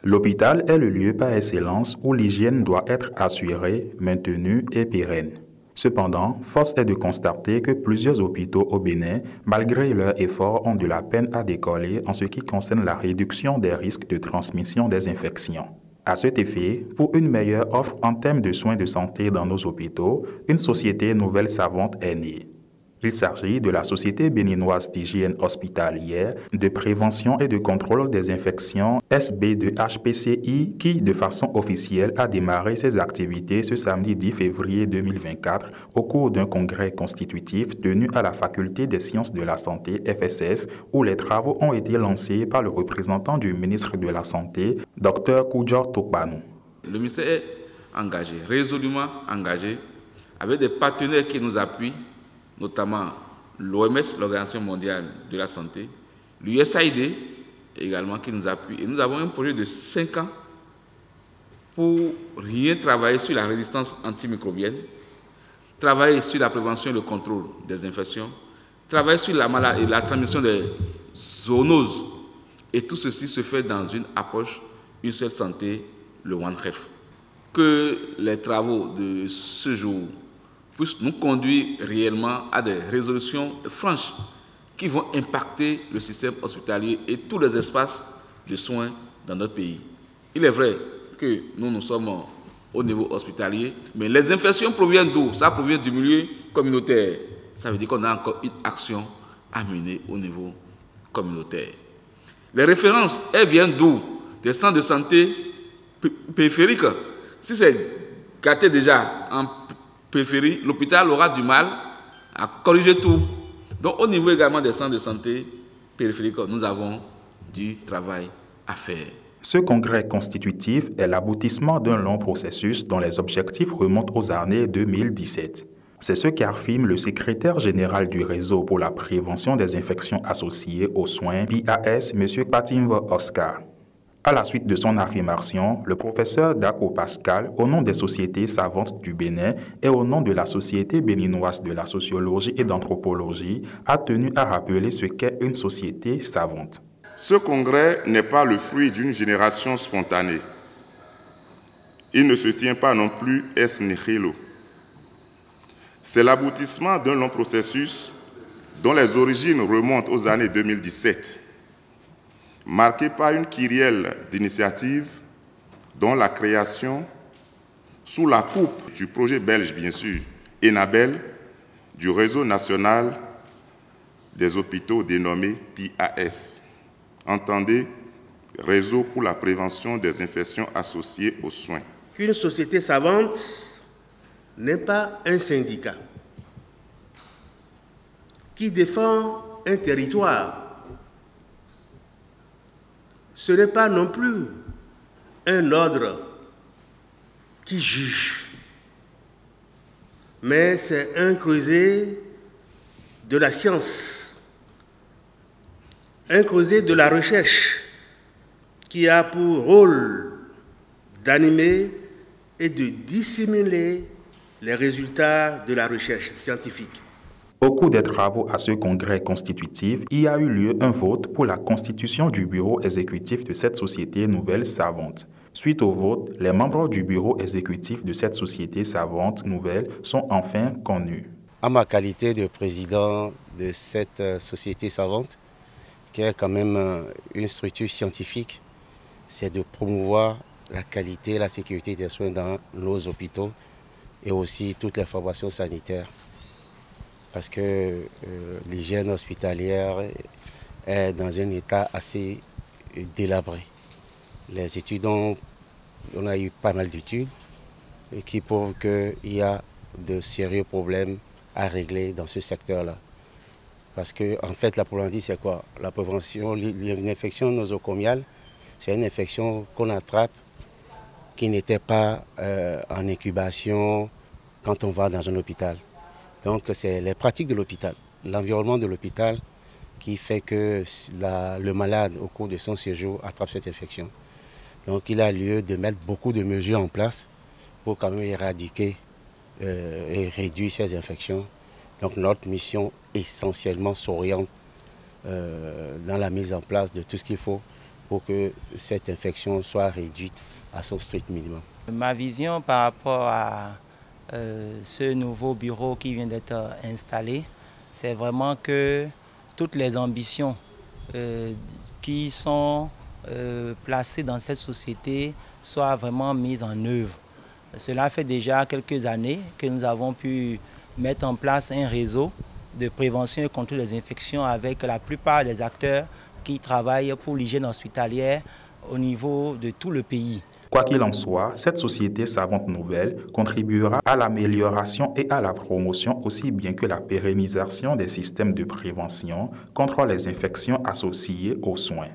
L'hôpital est le lieu par excellence où l'hygiène doit être assurée, maintenue et pérenne. Cependant, force est de constater que plusieurs hôpitaux au Bénin, malgré leurs efforts, ont de la peine à décoller en ce qui concerne la réduction des risques de transmission des infections. À cet effet, pour une meilleure offre en termes de soins de santé dans nos hôpitaux, une société nouvelle savante est née. Il s'agit de la Société béninoise d'hygiène hospitalière, de prévention et de contrôle des infections SB2HPCI qui, de façon officielle, a démarré ses activités ce samedi 10 février 2024 au cours d'un congrès constitutif tenu à la Faculté des sciences de la santé FSS où les travaux ont été lancés par le représentant du ministre de la Santé, Dr Koudjor Tokbanou. Le ministère est engagé, résolument engagé, avec des partenaires qui nous appuient, notamment l'OMS, l'Organisation mondiale de la santé, l'USAID également qui nous appuie. Et nous avons un projet de 5 ans pour rien travailler sur la résistance antimicrobienne, travailler sur la prévention et le contrôle des infections, travailler sur la transmission des zoonoses. Et tout ceci se fait dans une approche, une seule santé, le One Health. Que les travaux de ce jour puissent nous conduire réellement à des résolutions franches qui vont impacter le système hospitalier et tous les espaces de soins dans notre pays. Il est vrai que nous sommes au niveau hospitalier, mais les infections proviennent d'où? Ça provient du milieu communautaire. Ça veut dire qu'on a encore une action à mener au niveau communautaire. Les références, elles viennent d'où? Des centres de santé périphériques. Si c'est gâté déjà en périphérie, l'hôpital aura du mal à corriger tout. Donc au niveau également des centres de santé périphériques, nous avons du travail à faire. Ce congrès constitutif est l'aboutissement d'un long processus dont les objectifs remontent aux années 2017. C'est ce qu'affirme le secrétaire général du réseau pour la prévention des infections associées aux soins, PAS, M. Patimvo Oscar. À la suite de son affirmation, le professeur Dako Pascal, au nom des sociétés savantes du Bénin et au nom de la Société béninoise de la sociologie et d'anthropologie, a tenu à rappeler ce qu'est une société savante. Ce congrès n'est pas le fruit d'une génération spontanée. Il ne se tient pas non plus ex nihilo. C'est l'aboutissement d'un long processus dont les origines remontent aux années 2017. Marqué par une kyrielle d'initiatives, dont la création, sous la coupe du projet belge bien sûr, ENABEL, du réseau national des hôpitaux dénommé PAS. Entendez, Réseau pour la prévention des infections associées aux soins. Qu'une société savante n'est pas un syndicat qui défend un territoire. Ce n'est pas non plus un ordre qui juge, mais c'est un creuset de la science, un creuset de la recherche qui a pour rôle d'animer et de dissimuler les résultats de la recherche scientifique. Au cours des travaux à ce congrès constitutif, il y a eu lieu un vote pour la constitution du bureau exécutif de cette société nouvelle savante. Suite au vote, les membres du bureau exécutif de cette société savante nouvelle sont enfin connus. À ma qualité de président de cette société savante, qui est quand même une structure scientifique, c'est de promouvoir la qualité et la sécurité des soins dans nos hôpitaux et aussi toutes les formations sanitaires. Parce que l'hygiène hospitalière est dans un état assez délabré. Les études on a eu pas mal d'études qui prouvent qu'il y a de sérieux problèmes à régler dans ce secteur-là. Parce que en fait, la problématique, c'est quoi? La prévention, l'infection nosocomiale, c'est une infection qu'on attrape qui n'était pas en incubation quand on va dans un hôpital. Donc c'est les pratiques de l'hôpital, l'environnement de l'hôpital qui fait que le malade, au cours de son séjour, attrape cette infection. Donc il a lieu de mettre beaucoup de mesures en place pour quand même éradiquer et réduire ces infections. Donc notre mission essentiellement s'oriente dans la mise en place de tout ce qu'il faut pour que cette infection soit réduite à son strict minimum. Ma vision par rapport à ce nouveau bureau qui vient d'être installé, c'est vraiment que toutes les ambitions qui sont placées dans cette société soient vraiment mises en œuvre. Cela fait déjà quelques années que nous avons pu mettre en place un réseau de prévention et contrôle des infections avec la plupart des acteurs qui travaillent pour l'hygiène hospitalière au niveau de tout le pays. Quoi qu'il en soit, cette société savante nouvelle contribuera à l'amélioration et à la promotion aussi bien que la pérennisation des systèmes de prévention contre les infections associées aux soins.